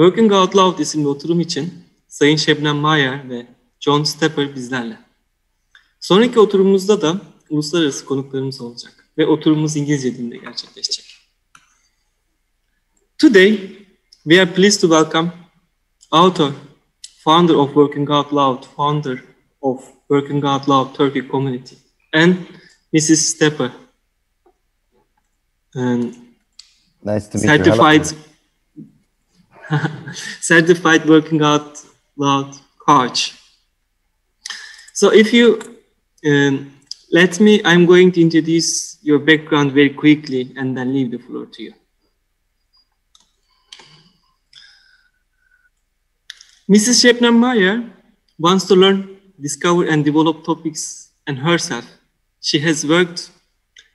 Working Out Loud isimli oturum için Sayın Şebnem Maier ve John Stepper bizlerle. Sonraki oturumumuzda da uluslararası konuklarımız olacak ve oturumumuz İngilizce dilinde gerçekleşecek. Today, we are pleased to welcome author, founder of Working Out Loud, founder of Working Out Loud Turkey community, and Mrs. Stepper, and nice to meet you. Certified Working Out Loud coach. So if you let me, I'm going to introduce your background very quickly and then leave the floor to you. Mrs. Şebnem Maier wants to learn, discover and develop topics and herself. She has worked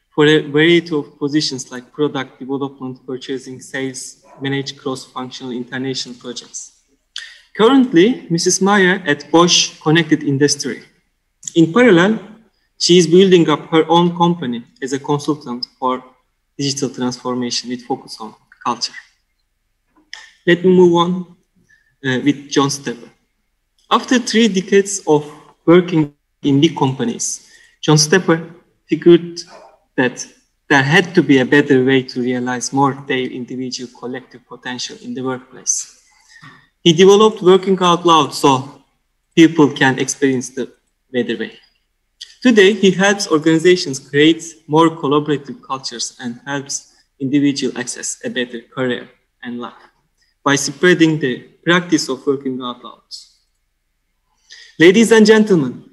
for a variety of positions like product development, purchasing, sales, manage cross-functional international projects. Currently, Mrs. Maier at Bosch Connected Industry. In parallel, she is building up her own company as a consultant for digital transformation with focus on culture. Let me move on with John Stepper. After 3 decades of working in big companies, John Stepper figured that there had to be a better way to realize more their individual collective potential in the workplace. He developed Working Out Loud so people can experience the better way. Today, he helps organizations create more collaborative cultures and helps individuals access a better career and life by spreading the practice of Working Out Loud. Ladies and gentlemen,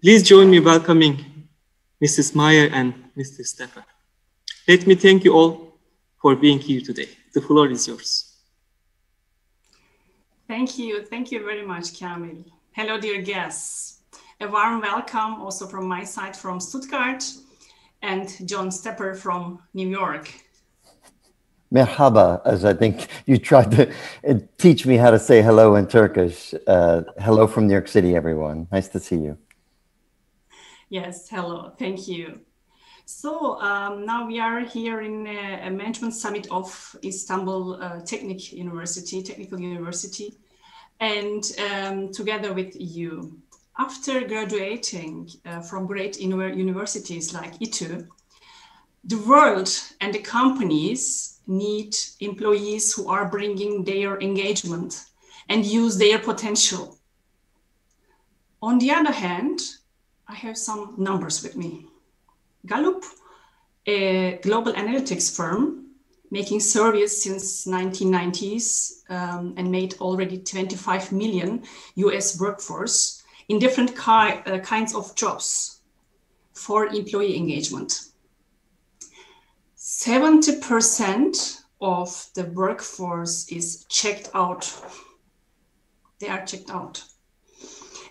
please join me welcoming Mrs. Maier and Mr. Stepper. Let me thank you all for being here today. The floor is yours. Thank you very much, Kamil. Hello, dear guests. A warm welcome also from my side from Stuttgart and John Stepper from New York. Merhaba, as I think you tried to teach me how to say hello in Turkish. Hello from New York City, everyone. Nice to see you. Yes, hello, thank you. So now we are here in a management summit of Istanbul Technical University, and together with you. After graduating from great universities like İTÜ, the world and the companies need employees who are bringing their engagement and use their potential. On the other hand, I have some numbers with me. Gallup, a global analytics firm making surveys since 1990s and made already 25 million US workforce in different kinds of jobs for employee engagement. 70% of the workforce is checked out. They are checked out.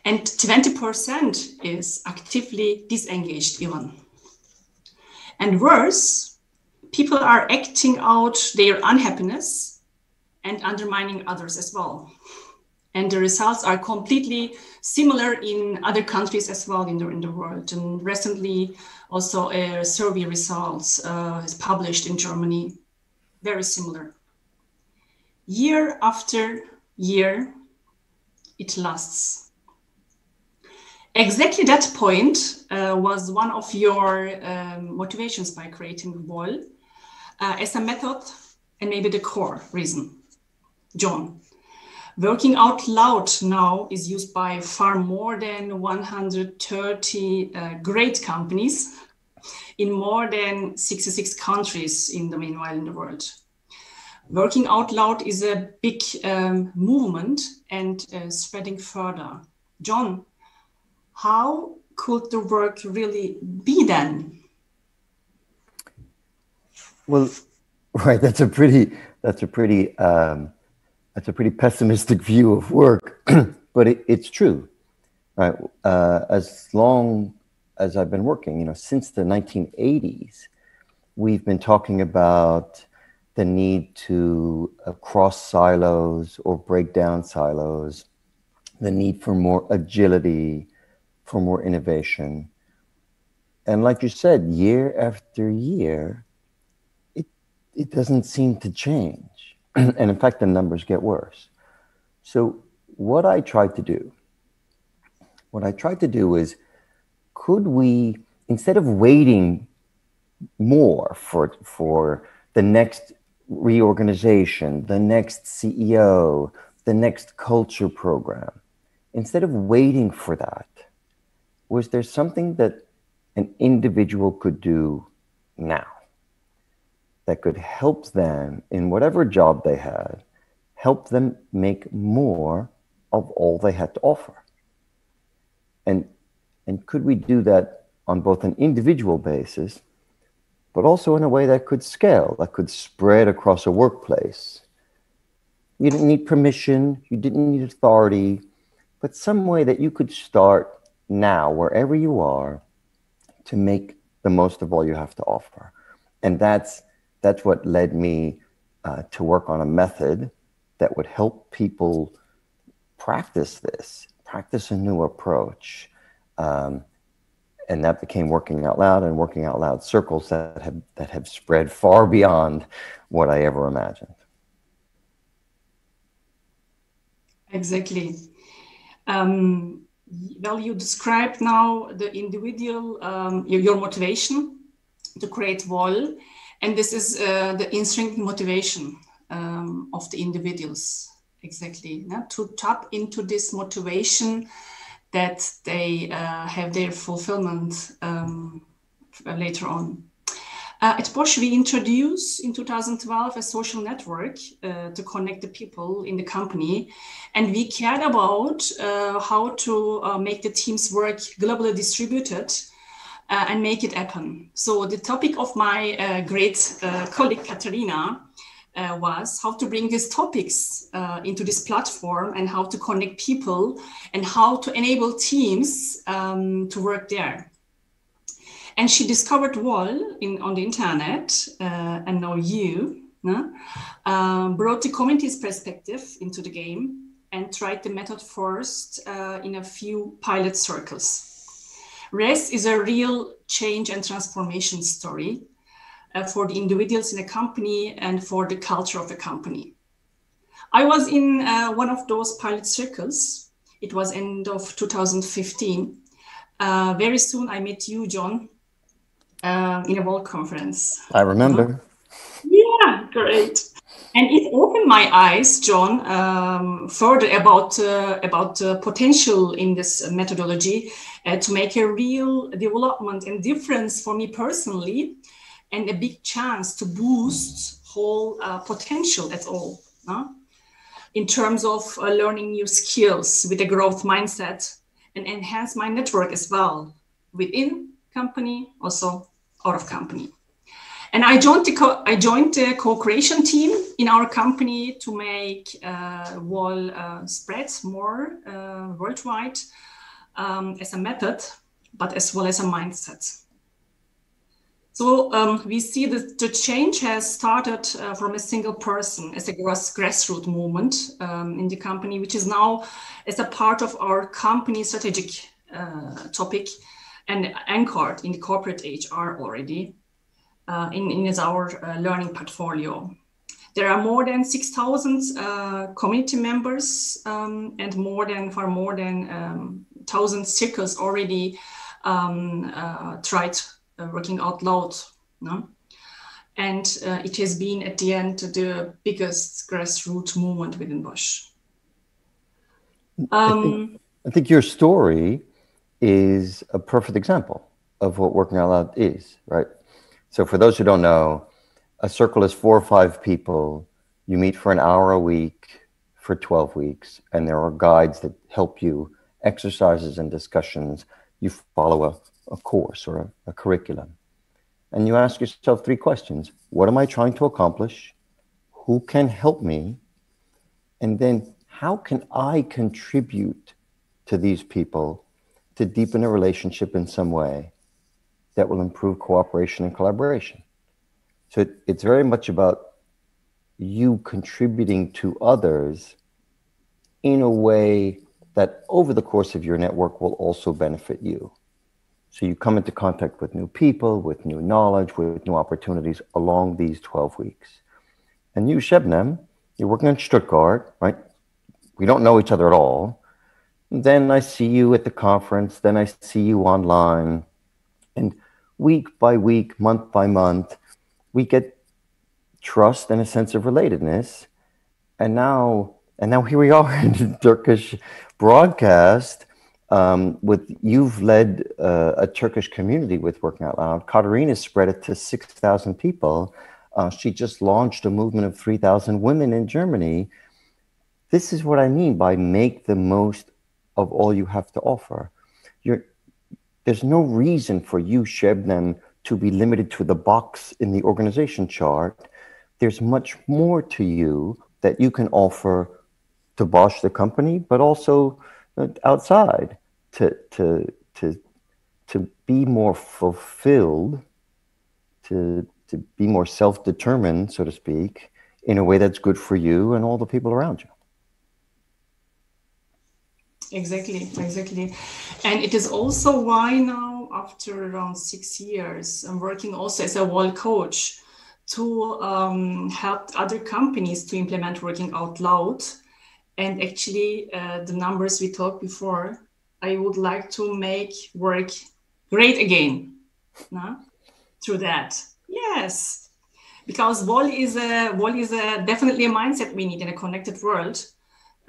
And 20% is actively disengaged even. And worse, people are acting out their unhappiness and undermining others as well. And the results are completely similar in other countries as well in the world. And recently also a survey results is published in Germany, very similar. Year after year, it lasts. Exactly that point was one of your motivations by creating WAL as a method and maybe the core reason. John, Working Out Loud now is used by far more than 130 great companies in more than 66 countries in the meanwhile in the world. Working Out Loud is a big movement and spreading further. John, how could the work really be then? Well, right, that's a pretty pessimistic view of work, but it's true, right? As long as I've been working, since the 1980s, we've been talking about the need to cross silos or break down silos, the need for more agility, for more innovation. And like you said, year after year, it doesn't seem to change. And in fact, the numbers get worse. So what I tried to do is, could we, instead of waiting more for the next reorganization, the next CEO, the next culture program, instead of waiting for that, was there something that an individual could do now that could help them in whatever job they had, help them make more of all they had to offer? And could we do that on both an individual basis, but also in a way that could scale, that could spread across a workplace? You didn't need permission, you didn't need authority, but some way that you could start now, wherever you are, to make the most of all you have to offer. And that's what led me to work on a method that would help people practice this, practice a new approach. And that became Working Out Loud, and Working Out Loud circles that have spread far beyond what I ever imagined. Exactly. Well, you described now the individual, your motivation to create WAL, and this is the intrinsic motivation of the individuals, exactly, to tap into this motivation that they have their fulfillment later on. At Bosch, we introduced in 2012 a social network to connect the people in the company. And we cared about how to make the team's work globally distributed and make it happen. So the topic of my great colleague, Katarina, was how to bring these topics into this platform and how to connect people and how to enable teams to work there. And she discovered WAL on the internet, and now you brought the community's perspective into the game and tried the method first in a few pilot circles. RES is a real change and transformation story for the individuals in a company and for the culture of the company. I was in one of those pilot circles. It was end of 2015. Very soon I met you, John, in a WAL conference. I remember. Yeah, great. And it opened my eyes, John, further about potential in this methodology to make a real development and difference for me personally, and a big chance to boost whole potential at all, in terms of learning new skills with a growth mindset and enhance my network as well within company, also out of company. And I joined the co-creation team in our company to make WAL spread more worldwide as a method, but as well as a mindset. So we see that the change has started from a single person as a grassroots movement in the company, which is now as a part of our company strategic topic and anchored in the corporate HR already in our learning portfolio. There are more than 6,000 community members and more than 1,000 circles already tried Working Out Loud. And it has been at the end the biggest grassroots movement within Bosch. I think your story is a perfect example of what Working Out Loud is, right? So for those who don't know, a circle is 4 or 5 people. You meet for an hour a week for 12 weeks, and there are guides that help you, exercises and discussions. You follow a course or a curriculum. And you ask yourself 3 questions. What am I trying to accomplish? Who can help me? And then how can I contribute to these people to deepen a relationship in some way that will improve cooperation and collaboration? So it's very much about you contributing to others in a way that over the course of your network will also benefit you. So you come into contact with new people, with new knowledge, with new opportunities along these 12 weeks. And you, Şebnem, You're working in Stuttgart, right? We don't know each other at all. Then I see you at the conference. Then I see you online. And week by week, month by month, we get trust and a sense of relatedness. And now here we are in Turkish broadcast. You've led a Turkish community with Working Out Loud. Katarina spread it to 6,000 people. She just launched a movement of 3,000 women in Germany. This is what I mean by make the most of all you have to offer. There's no reason for you, Şebnem, to be limited to the box in the organization chart. There's much more to you that you can offer to Bosch, the company, but also outside to be more fulfilled, to be more self-determined, so to speak, in a way that's good for you and all the people around you. Exactly. And it is also why now, after around 6 years, I'm working also as a wall coach to help other companies to implement Working Out Loud. And actually, the numbers we talked before, I would like to make work great again through that. Yes, because wall is definitely a mindset we need in a connected world.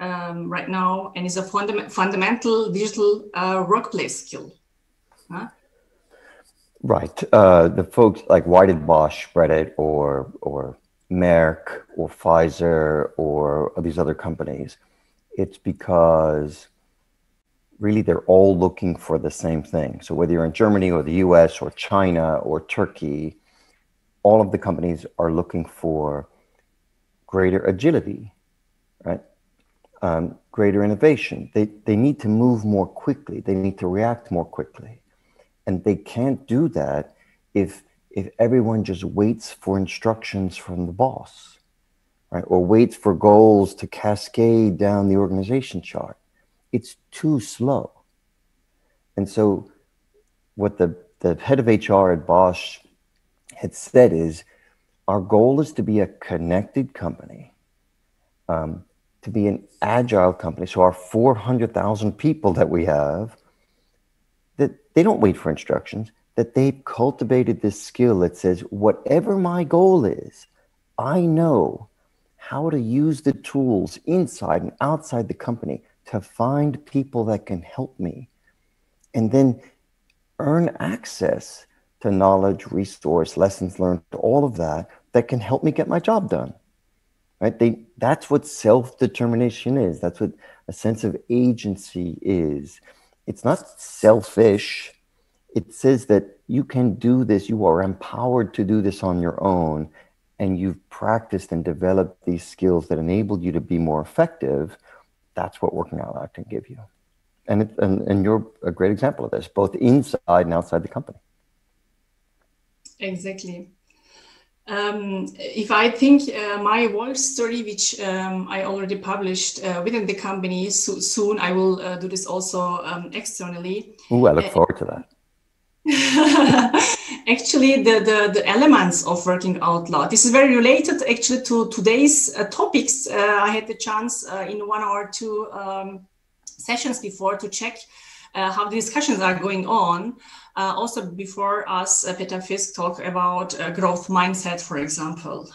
Right now, and is a fundamental digital workplace skill. Right. The folks like, why did Bosch spread it, or Merck or Pfizer or these other companies? It's because really they're all looking for the same thing. So whether you're in Germany or the US or China or Turkey, all of the companies are looking for greater agility, right? Greater innovation. They need to move more quickly. They need to react more quickly. And they can't do that if everyone just waits for instructions from the boss, right? Or waits for goals to cascade down the organization chart. It's too slow. And so what the head of HR at Bosch had said is, our goal is to be a connected company, to be an agile company. So our 400,000 people that we have, that they don't wait for instructions, that they've cultivated this skill that says, whatever my goal is, I know how to use the tools inside and outside the company to find people that can help me, and then earn access to knowledge, resource, lessons learned, all of that can help me get my job done. Right? That's what self-determination is. That's what a sense of agency is. It's not selfish. It says that you can do this. You are empowered to do this on your own. And you've practiced and developed these skills that enable you to be more effective. That's what Working Out Loud can give you. And you're a great example of this, both inside and outside the company. Exactly. If I think my work story, which I already published within the company, soon I will do this also externally. Ooh, I look forward to that. Actually, the elements of Working Out Loud. This is very related actually to today's topics. I had the chance in 1 or 2 sessions before to check how the discussions are going on. Also before us, Peter Fisk talked about growth mindset, for example.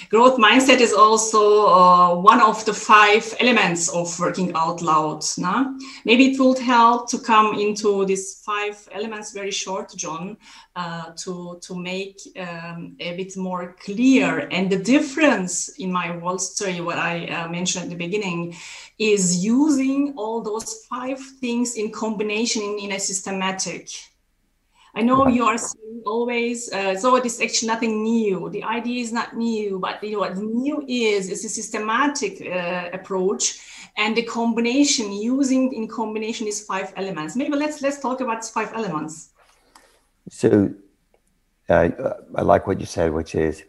Growth mindset is also one of the 5 elements of Working Out Loud. Maybe it would help to come into these 5 elements very short, John, to make a bit more clear. And the difference in my whole story, what I mentioned at the beginning, is using all those 5 things in combination in a systematic. I know you are saying always, so it is actually nothing new. The idea is not new, but what new is a systematic approach, and the combination, using in combination is 5 elements. Maybe let's talk about 5 elements. So I like what you said, which is,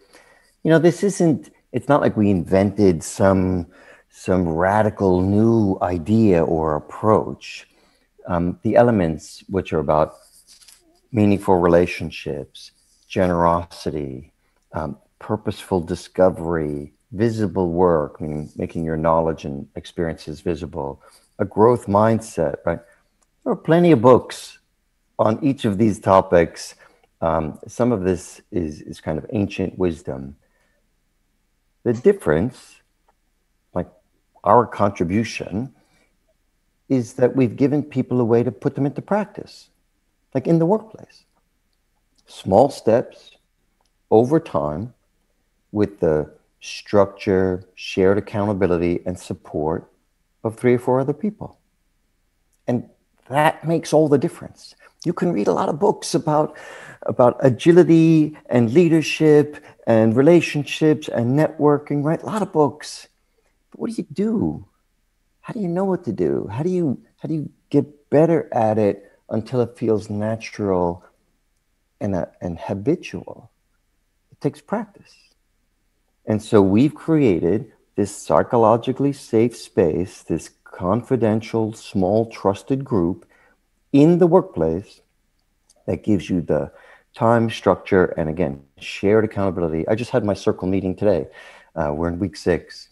it's not like we invented some radical new idea or approach. The elements, which are about meaningful relationships, generosity, purposeful discovery, visible work, meaning making your knowledge and experiences visible, a growth mindset, right? There are plenty of books on each of these topics. Some of this is kind of ancient wisdom. The difference, like our contribution, is that we've given people a way to put them into practice, like in the workplace. Small steps over time with the structure, shared accountability, and support of 3 or 4 other people. And that makes all the difference. You can read a lot of books about agility and leadership and relationships and networking, right? A lot of books. But what do you do? How do you know what to do? How do you get better at it until it feels natural and habitual? It takes practice. And so we've created this psychologically safe space, this confidential, small, trusted group in the workplace that gives you the time, structure, and again, shared accountability. I just had my circle meeting today. We're in week 6.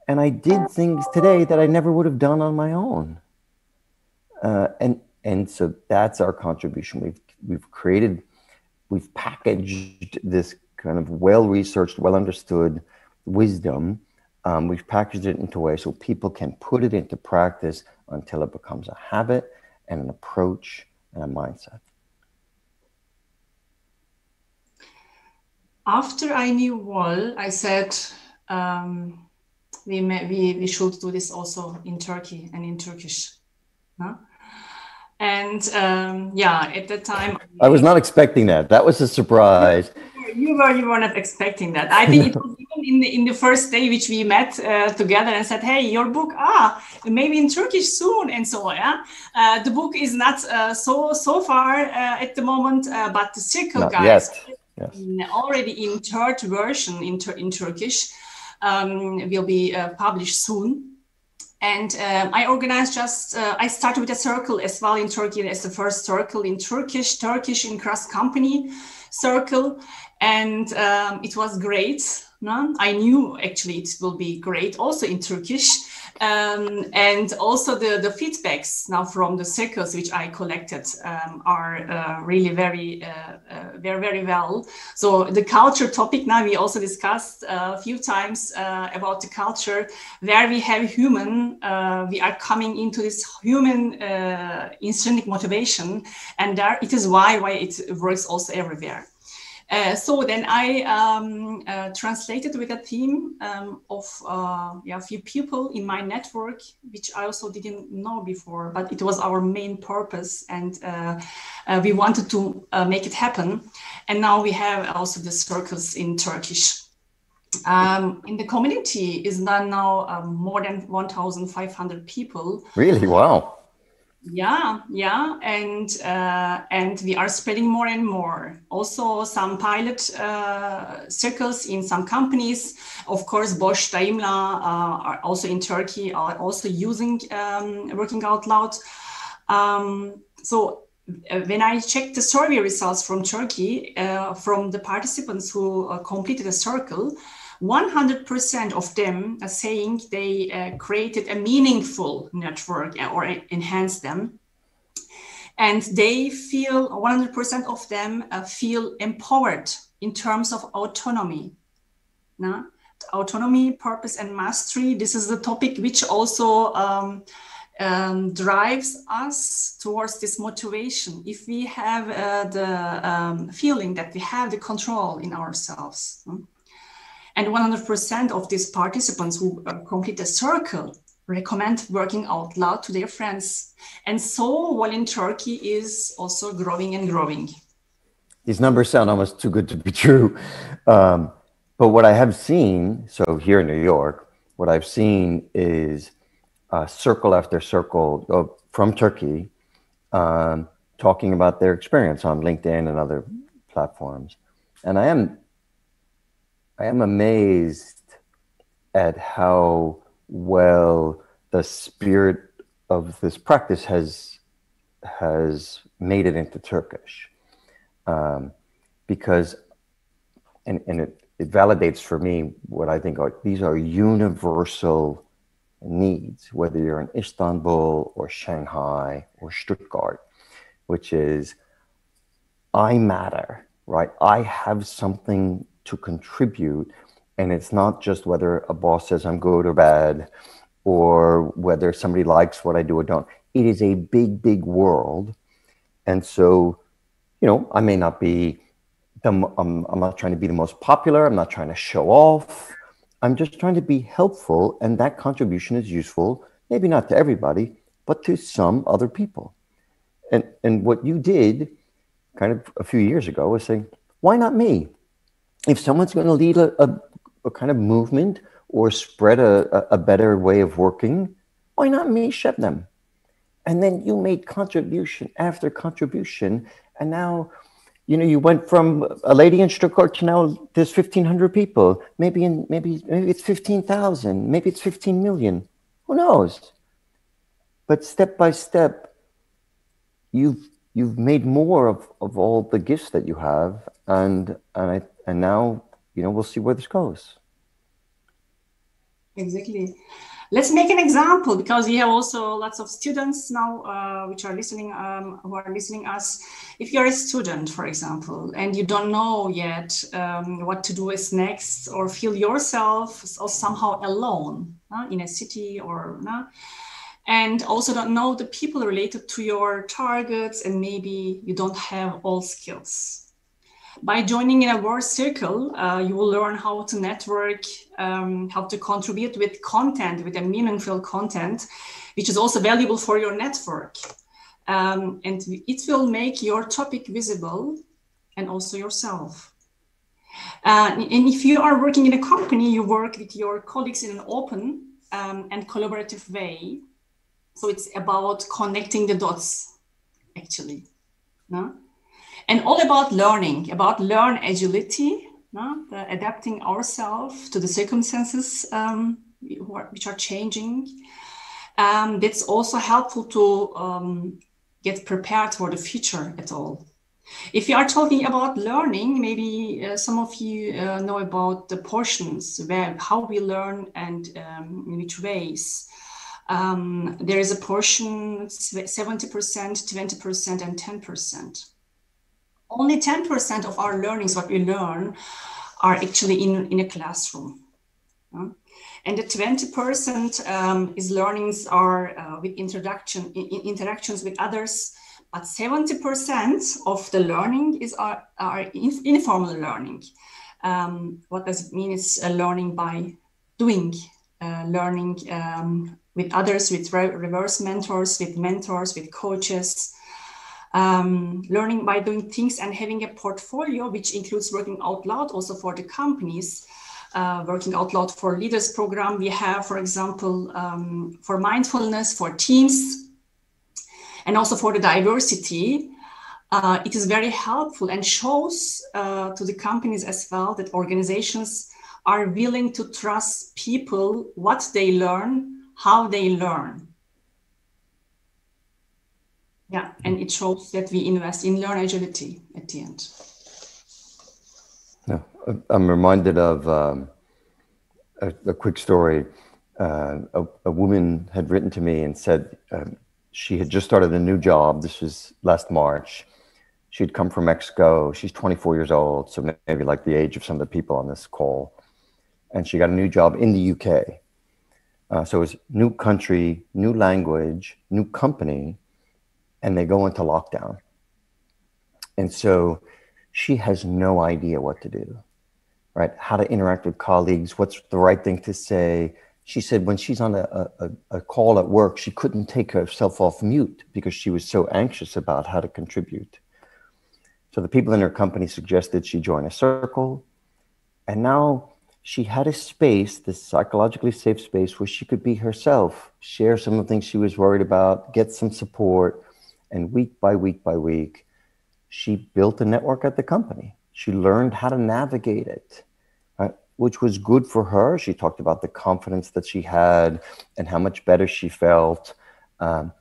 And I did things today that I never would have done on my own. And so that's our contribution. We've packaged this kind of well-researched, well-understood wisdom. We've packaged it into a way so people can put it into practice until it becomes a habit and an approach and a mindset. After I knew Wall, I said we should do this also in Turkey and in Turkish. Huh? And at that time, I was not expecting that. That was a surprise. You were not expecting that. I think it was even in the first day which we met together and said, "Hey, your book, maybe in Turkish soon," and so on. Yeah? The book is not so far at the moment, but the Circle not guys yet. Yes. Already in 3rd version in Turkish will be published soon. And I organized I started with a circle as well in Turkey as the first circle in Turkish in cross company circle. And it was great. No? I knew actually it will be great also in Turkish. And also the feedbacks now from the circles which I collected are really very well. So the culture topic now we also discussed a few times about the culture where we have human, we are coming into this human intrinsic motivation, and there it is why it works also everywhere. So then I translated with a team of a few people in my network, which I also didn't know before, but it was our main purpose, and we wanted to make it happen. And now we have also the circles in Turkish. In the community is now more than 1,500 people. Really? Wow. Yeah, and we are spreading more and more. Also, some pilot circles in some companies. Of course, Bosch, Daimler are also in Turkey, are also using Working Out Loud. So when I checked the survey results from Turkey, from the participants who completed a circle, 100% of them are saying they created a meaningful network or enhanced them. And they feel, 100% of them feel empowered in terms of autonomy. No? Autonomy, purpose, and mastery. This is the topic which also drives us towards this motivation. If we have the feeling that we have the control in ourselves. And 100% of these participants who complete a circle recommend Working Out Loud to their friends. And so Wall in Turkey is also growing and growing. These numbers sound almost too good to be true. But what I have seen, so here in New York, what I've seen is circle after circle from Turkey talking about their experience on LinkedIn and other platforms. And I am amazed at how well the spirit of this practice has made it into Turkish, because and it validates for me what I think are, these are universal needs, whether you're in Istanbul or Shanghai or Stuttgart, which is, I matter, right? I have something to contribute, and it's not just whether a boss says I'm good or bad, or whether somebody likes what I do or don't. It is a big, big world. And so, you know, I may not be, I'm not trying to be the most popular. I'm not trying to show off. I'm just trying to be helpful. And that contribution is useful, maybe not to everybody, but to some other people. And what you did kind of a few years ago was saying, why not me? If someone's going to lead a kind of movement or spread a better way of working, why not me, Şebnem? And then you made contribution after contribution. And now, you know, you went from a lady in Stuttgart to now there's 1,500 people. Maybe it's 15,000. Maybe it's 15 million. Who knows? But step by step, you've made more of all the gifts that you have, and now, you know, we'll see where this goes. Exactly. Let's make an example, because we have also lots of students now which are listening, who are listening us. If you're a student, for example, and you don't know yet what to do is next, or feel yourself or somehow alone in a city, or and also don't know the people related to your targets, and maybe you don't have all skills. By joining in a work circle, you will learn how to network, how to contribute with content, with a meaningful content, which is also valuable for your network. And it will make your topic visible, and also yourself. And if you are working in a company, you work with your colleagues in an open and collaborative way. So it's about connecting the dots, actually. No? And all about learning, about learn agility, adapting ourselves to the circumstances which are changing. That's also helpful to get prepared for the future at all. If you are talking about learning, maybe some of you know about the portions, how we learn and in which ways. There is a portion 70%, 20%, and 10%. Only 10% of our learnings, what we learn, are actually in a classroom. And the 20% is learnings are with interactions with others, but 70% of the learning are informal learning. What does it mean? It's learning by doing, learning with others, with reverse mentors, with coaches. Learning by doing things and having a portfolio, which includes working out loud also for the companies, working out loud for leaders program. We have, for example, for mindfulness, for teams, and also for the diversity. It is very helpful and shows to the companies as well that organizations are willing to trust people, what they learn, how they learn. Yeah, and it shows that we invest in learn agility at the end. Yeah, I'm reminded of a quick story. A woman had written to me and said she had just started a new job. This was last March. She'd come from Mexico. She's 24 years old, so maybe like the age of some of the people on this call. And she got a new job in the UK. So it was new country, new language, new company, and they go into lockdown. And so she has no idea what to do, right? How to interact with colleagues, what's the right thing to say. She said when she's on a call at work, she couldn't take herself off mute because she was so anxious about how to contribute. So the people in her company suggested she join a circle. And now she had a space, this psychologically safe space, where she could be herself, share some of the things she was worried about, get some support. And week by week by week, she built a network at the company. She learned how to navigate it, right? Which was good for her. She talked about the confidence that she had and how much better she felt. But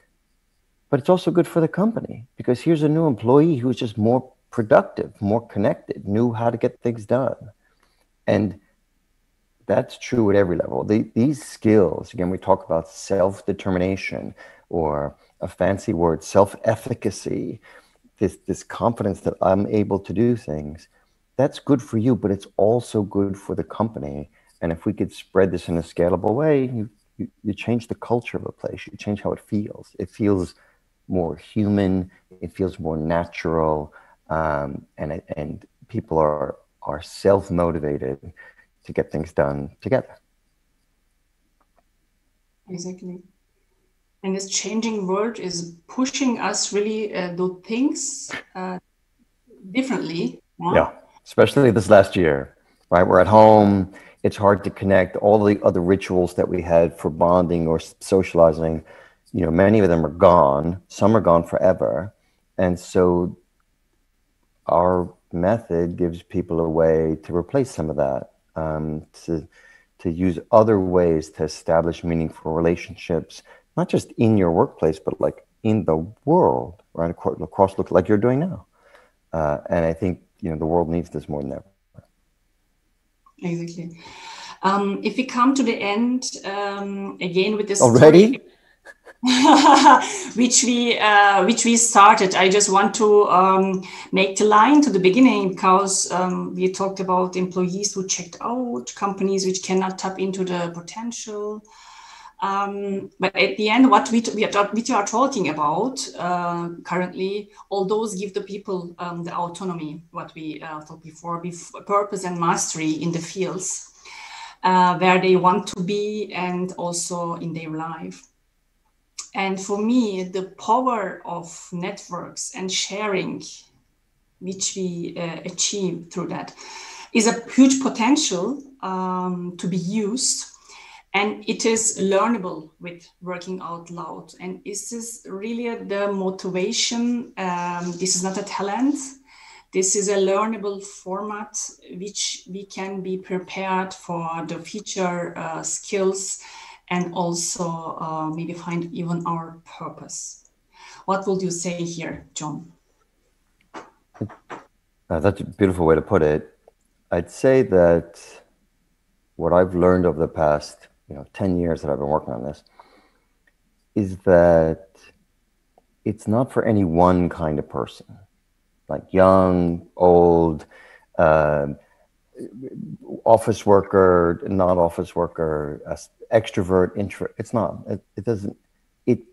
it's also good for the company because here's a new employee who's just more productive, more connected, knew how to get things done. And that's true at every level. These skills, again, we talk about self-determination, or a fancy word, self-efficacy, this confidence that I'm able to do things. That's good for you, but it's also good for the company. And if we could spread this in a scalable way, you change the culture of a place. You change how it feels. It feels more human. It feels more natural, and people are self-motivated to get things done together. Exactly. And this changing world is pushing us really do things differently. Yeah, especially this last year, right? We're at home. It's hard to connect. All the other rituals that we had for bonding or socializing, you know, many of them are gone. Some are gone forever. And so our method gives people a way to replace some of that, to use other ways to establish meaningful relationships, not just in your workplace, but like in the world, right? Across, look like you're doing now. And I think, you know, the world needs this more than ever. Exactly. If we come to the end, again with this already story, which we started, I just want to make the line to the beginning, because we talked about employees who checked out, companies which cannot tap into the potential. But at the end, what we are talking about currently, all those give the people the autonomy, what we thought before, purpose and mastery in the fields where they want to be, and also in their life. And for me, the power of networks and sharing, which we achieve through that, is a huge potential to be used. And it is learnable with working out loud. And this is really the motivation. This is not a talent. This is a learnable format, which we can be prepared for the future skills, and also maybe find even our purpose. What would you say here, John? That's a beautiful way to put it. I'd say that what I've learned over the past 10 years that I've been working on this is that it's not for any one kind of person, like young, old, office worker, not office worker, extrovert, introvert. It's not. It doesn't.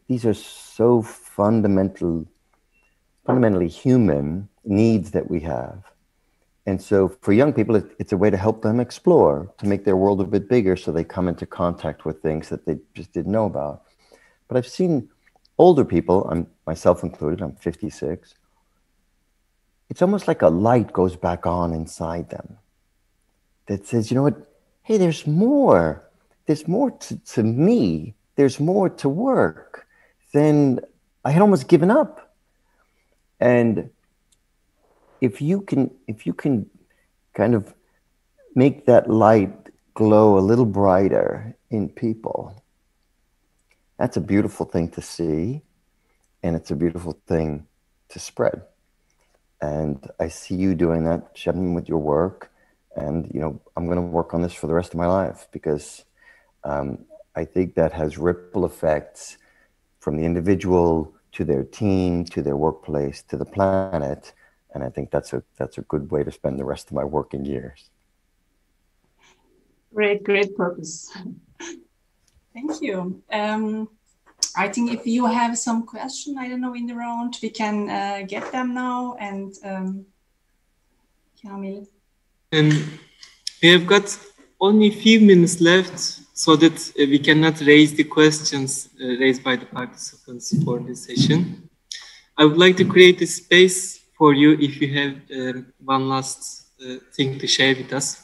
These are so fundamentally human needs that we have. And so for young people, it's a way to help them explore, to make their world a bit bigger, so they come into contact with things that they just didn't know about. But I've seen older people, myself included, I'm 56. It's almost like a light goes back on inside them that says, you know what, hey, there's more. There's more to me. There's more to work than I had almost given up. And if you can kind of make that light glow a little brighter in people, that's a beautiful thing to see, and it's a beautiful thing to spread. And I see you doing that, Shebnem, with your work. And I'm going to work on this for the rest of my life, because I think that has ripple effects from the individual to their team, to their workplace, to the planet. And I think that's a good way to spend the rest of my working years. Great purpose. Thank you. I think if you have some question, I don't know, in the round, we can get them now. And Kamil. And we have got only a few minutes left, so that we cannot raise the questions raised by the participants for this session. I would like to create a space for you if you have one last thing to share with us.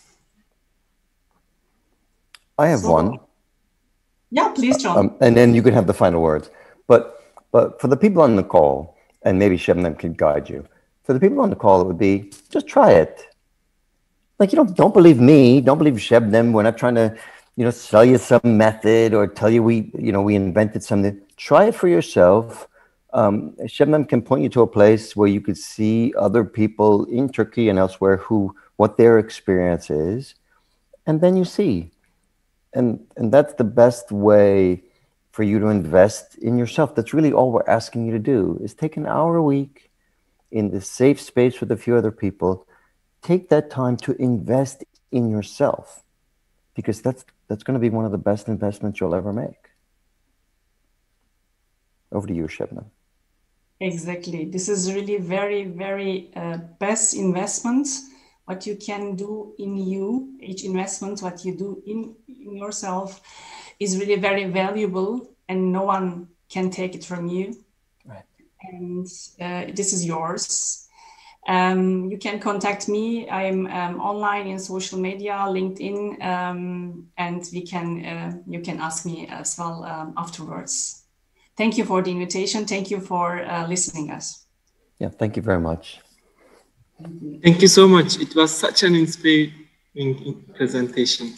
I have one. Yeah, please, John. And then you can have the final words. But for the people on the call, and maybe Shebnem can guide you, for the people on the call, it would be, just try it. Like, don't believe me, don't believe Shebnem. We're not trying to, sell you some method or tell you we invented something. Try it for yourself. Shebnem can point you to a place where you could see other people in Turkey and elsewhere what their experience is, and then you see. And that's the best way for you to invest in yourself. That's really all we're asking you to do, is take an hour a week in this safe space with a few other people. Take that time to invest in yourself, because that's going to be one of the best investments you'll ever make. Over to you, Şebnem. Exactly. This is really very, very best investment. What you can do in you, each investment, what you do in yourself is really very valuable, and no one can take it from you. Right. And this is yours. You can contact me. I'm online in social media, LinkedIn, and you can ask me as well afterwards. Thank you for the invitation. Thank you for listening us. Yeah, thank you very much. Thank you so much. It was such an inspiring presentation.